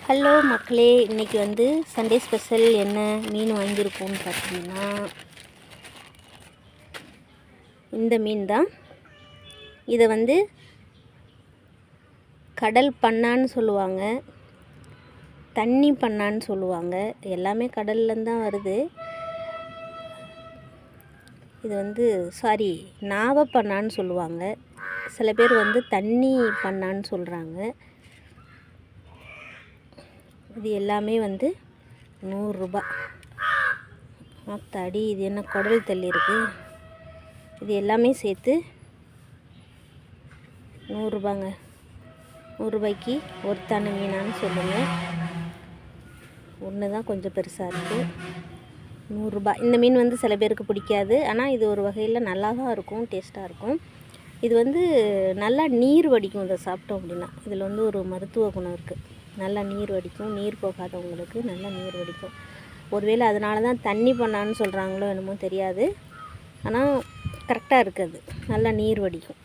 Hello மக்களே, இன்றைக்கி Sunday special என்ன மீன் வாங்கியிருக்கோம்னு பார்த்தீங்கன்னா இந்த மீன் தான். இதை கடல் பண்ணான்னு சொல்லுவாங்க, தண்ணி பண்ணான்னு சொல்லுவாங்க. எல்லாமே கடல்லேருந்து தான் வருது. இது நாவை பண்ணான்னு சொல்லுவாங்க. சில பேர் தண்ணி பண்ணான்னு சொல்கிறாங்க. இது எல்லாமே 100 ரூபா. தடி இது என்ன குடல் தள்ளி இருக்குது. இது எல்லாமே சேர்த்து 100 ரூபாங்க. 100 ரூபாய்க்கு ஒருத்தான மீனான்னு சொல்லுங்கள். ஒன்று தான் கொஞ்சம் பெருசாக இருக்குது. 100 ரூபா. இந்த மீன் சில பேருக்கு பிடிக்காது. ஆனால் இது ஒரு வகையில் நல்லா தான் இருக்கும், டேஸ்ட்டாக இருக்கும். இது நல்லா நீர் வடிக்கும். இதை சாப்பிட்டோம் அப்படின்னா இதில் ஒரு மருத்துவ குணம் இருக்குது. நல்லா நீர் வடிக்கும். நீர் போகாதவங்களுக்கு நல்லா நீர் வடிக்கும். ஒருவேளை அதனால தான் தண்ணி பண்ணான்னு சொல்கிறாங்களோ என்னமோ தெரியாது. ஆனால் கரெக்டாக இருக்குது. நல்லா நீர் வடிக்கும்.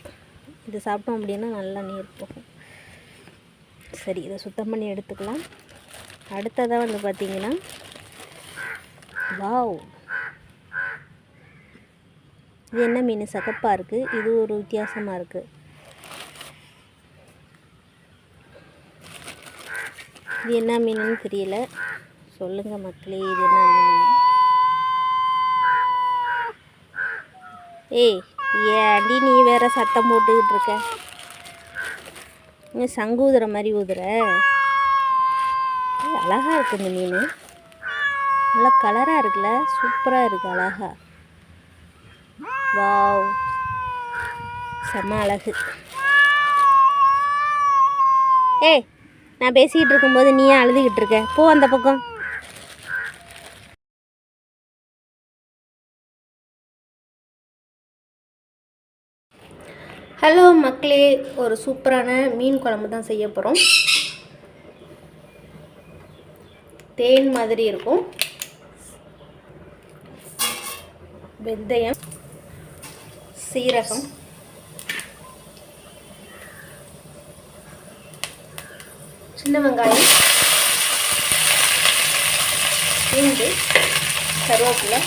இது சாப்பிட்டோம் அப்படின்னா நல்லா நீர் போகும். சரி, இதை சுத்தம் பண்ணி எடுத்துக்கலாம். அடுத்ததாக பார்த்திங்கன்னா, வாவ், இது என்ன மீன்? சகப்பாக இருக்குது. இது ஒரு வித்தியாசமாக இருக்குது. இது என்ன மீனுன்னு தெரியல, சொல்லுங்கள் மக்களே. இது என்ன மீன்? ஏண்டி நீ வேற சத்தம் போட்டுக்கிட்டு இருக்க? நீ சங்கு ஊதுற மாதிரி ஊதுற. அழகாக இருக்கு இந்த மீன். நல்லா கலராக இருக்குல்ல, சூப்பராக இருக்குது, அழகா. வாவ், செம்ம அழகு. நான் பேசிக்கிட்டு இருக்கும்போது நீ ஏன் அழுதுகிட்டு இருக்க? போ அந்த பக்கம். ஹலோ மக்களே, ஒரு சூப்பரான மீன் குழம்பு தான் செய்ய போகிறோம். தேன் மாதிரி இருக்கும். வெந்தயம், சீரகம், சின்ன வெங்காயம், பூண்டு, கருவேப்பிலை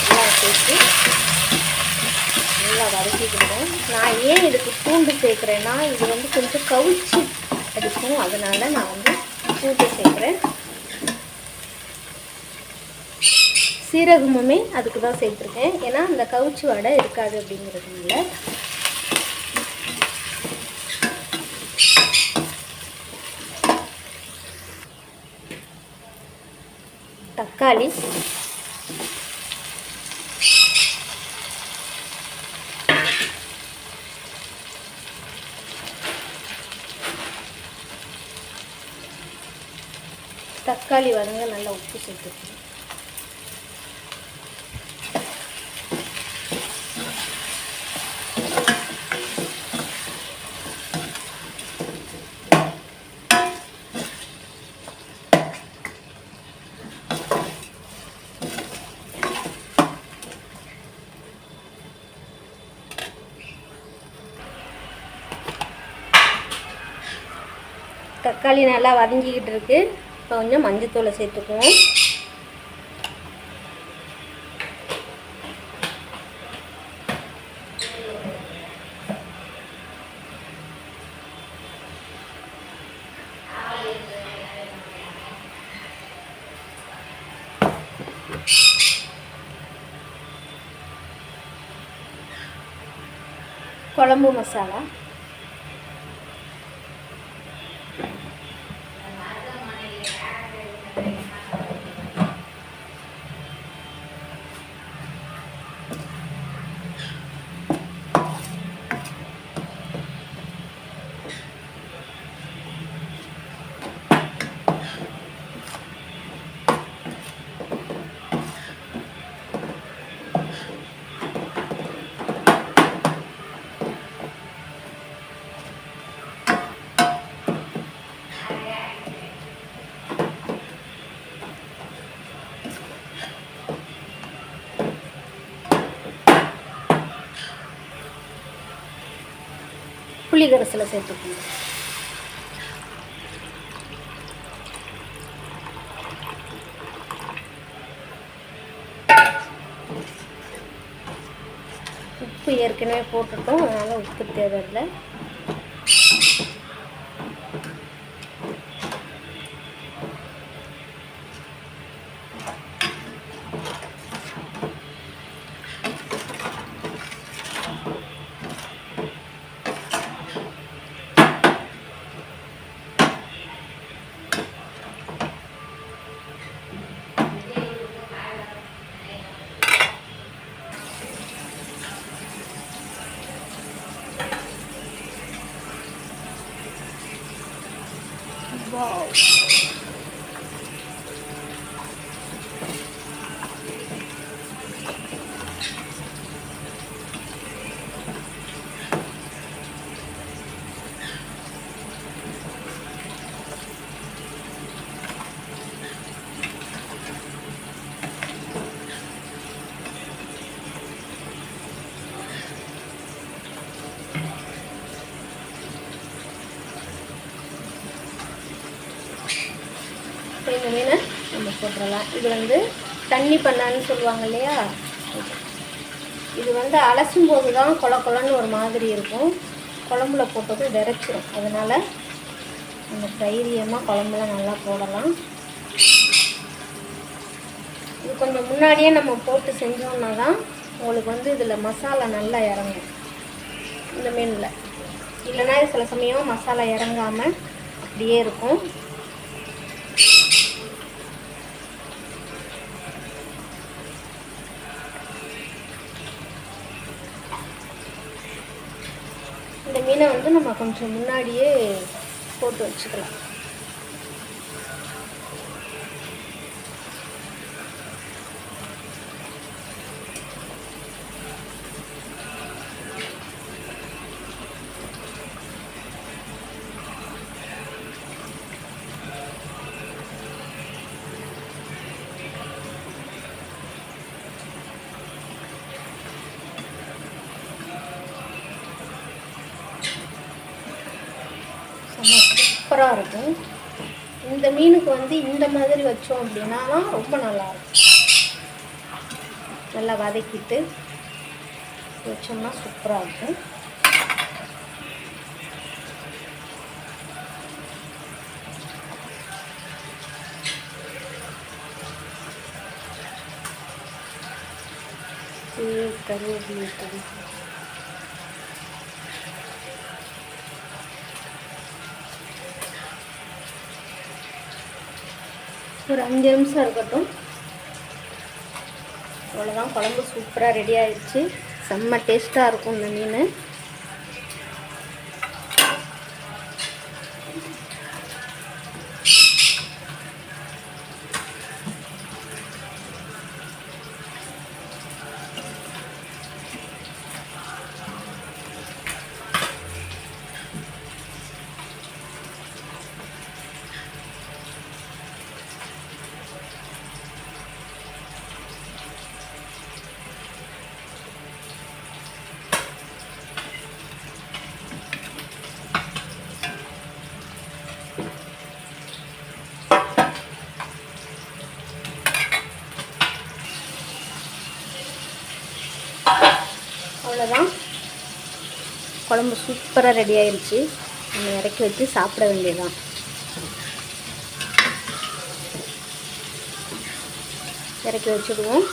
எல்லாம் சேர்த்து நல்லா வதக்கிக்கணும். நான் ஏன் இதுக்கு பூண்டு சேர்க்குறேன்னா, இது கொஞ்சம் கவுச்சி அடிக்கும். அதனால் நான் பூண்டு சேர்க்குறேன். சீரகமுமே அதுக்கு தான் சேர்த்துருக்கேன். ஏன்னா அந்த கவுச்சி வடை இருக்காது அப்படிங்கிறதுனால. தக்காளி, தக்காளி வதங்க நல்லா உப்பு சேர்த்துக்கணும். தக்காளி நல்லா வதங்கிக்கிட்டு இருக்கு. இப்போ கொஞ்சம் மஞ்சத்தூளை சேர்த்துக்குவோம். குழம்பு மசாலா, புளி கரைசலை சேர்த்துக்கணும். உப்பு ஏற்கனவே போட்டுட்டோம், அதனால் உப்பு தேவையில்லை. Wow. இந்த மீனை நம்ம போட்டுடலாம். இது வந்து தண்ணி பண்ணான்னு சொல்லுவாங்க இல்லையா, இது வந்து அலசும் போது தான் கொல கொலன்னு ஒரு மாதிரி இருக்கும், குழம்புல போட்டது விரைச்சிரும். அதனால் நம்ம தைரியமாக குழம்புல நல்லா போடலாம். இது கொஞ்சம் முன்னாடியே நம்ம போட்டு செஞ்சோம்னா தான் உங்களுக்கு வந்து இதில் மசாலா நல்லா இறங்கும் இந்த மீனில். இல்லைன்னா சில சமயம் மசாலா இறங்காமல் அப்படியே இருக்கும். இந்த மீனை வந்து நம்ம கொஞ்சம் முன்னாடியே போட்டு வச்சுக்கலாம். சூப்பராக இருக்கும். இந்த மீனுக்கு வந்து இந்த மாதிரி வச்சோம் அப்படின்னா ரொம்ப நல்லாயிருக்கும். நல்லா வதக்கிட்டு வச்சோம்னா சூப்பராக இருக்கும். கருவேப்பிலை ஒரு 5 நிமிஷம் இருக்கட்டும். அவ்வளோதான், குழம்பு சூப்பராக ரெடி ஆயிடுச்சு. செம்ம டேஸ்ட்டாக இருக்கும் இந்த மீன். அவ்வளோதான், குழம்பு சூப்பராக ரெடி ஆயிடுச்சு. நம்ம இறக்கி வச்சு சாப்பிட வேண்டியதுதான். இறக்கி வச்சுடுவோம்.